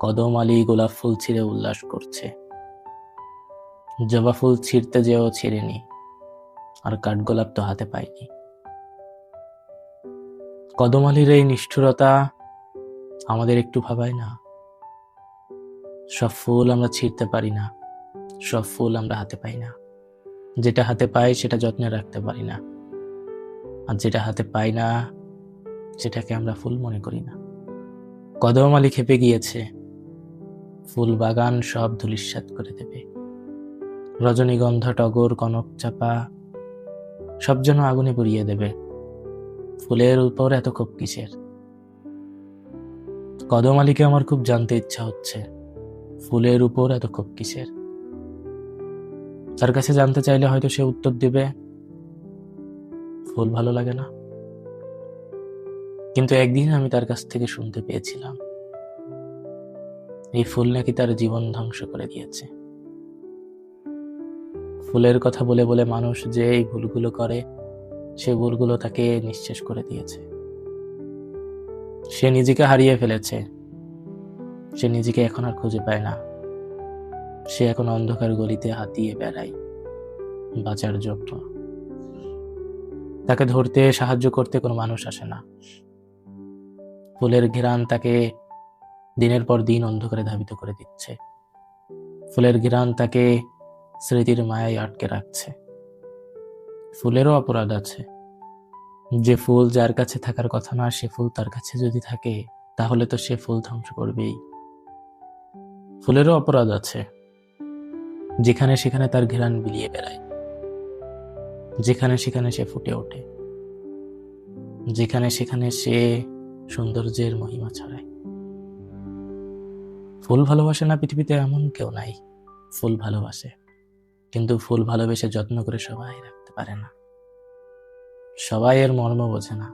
কদম আলী গোলাপ ফুল ছিঁড়ে উল্লাস করছে। জবা ফুল ছিঁড়তে যেও ছিঁড়েনি, আর কাঠগোলাপ তো হাতে পাইনি। কদম আলীর এই নিষ্ঠুরতা আমাদের একটু ভাবায় না? সব ফুল আমরা ছিঁড়তে পারি না, সব ফুল আমরা হাতে পাই না। যেটা হাতে পাই সেটা যত্নে রাখতে পারি না, আর যেটা হাতে পাই না সেটাকে আমরা ফুল মনে করি না। কদম আলী খেপে গিয়েছে, ফুল বাগান সব ধূলিসাৎ করে দেবে। রজনীগন্ধা, টগর, কনক চাপা সব যেন আগুনে পুড়িয়ে দেবে। ফুলের উপর এত ক্ষোভ কিসের? কদম আলীকে আমার খুব জানতে ইচ্ছা হচ্ছে, ফুলের উপর এত ক্ষোভ কিসের? তার কাছে জানতে চাইলে হয়তো সে উত্তর দিবে, ফুল ভালো লাগে না। কিন্তু একদিন আমি তার কাছ থেকে শুনতে পেয়েছিলাম, এই ফুল নাকি তার জীবন ধ্বংস করে দিয়েছে। ফুলের কথা বলে বলে মানুষ যে এই ভুলগুলো করে, সে ভুলগুলো তাকে নিঃশেষ করে দিয়েছে। সে নিজেকে হারিয়ে ফেলেছে, সে নিজেকে এখন আর খুঁজে পায় না। সে এখন অন্ধকার গলিতে হাত দিয়ে বেড়ায় বাঁচার জন্য। তাকে ধরতে, সাহায্য করতে কোনো মানুষ আসে না। ফুলের ঘ্রাণ তাকে দিনের পর দিন অন্ধকারে ধাবিত করে দিচ্ছে। ফুলের ঘ্রাণ তাকে স্মৃতির মায়ায় আটকে রাখছে। ফুলেরও অপরাধ আছে। যে ফুল যার কাছে থাকার কথা না, সে ফুল তার কাছে যদি থাকে, তাহলে তো সে ফুল ধ্বংস করবেই। ফুলেরও অপরাধ আছে। যেখানে সেখানে তার ঘ্রাণ বিলিয়ে বেড়ায়, যেখানে সেখানে সে ফুটে ওঠে, যেখানে সেখানে সে সৌন্দর্যের মহিমা ছড়ায়। ফুল ভালোবাসে না পৃথিবীতে এমন কেউ নাই। ফুল ভালোবাসে, কিন্তু ফুল ভালোবেসে যত্ন করে সবাই রাখতে পারে না। সবাই এর মর্ম বোঝে না।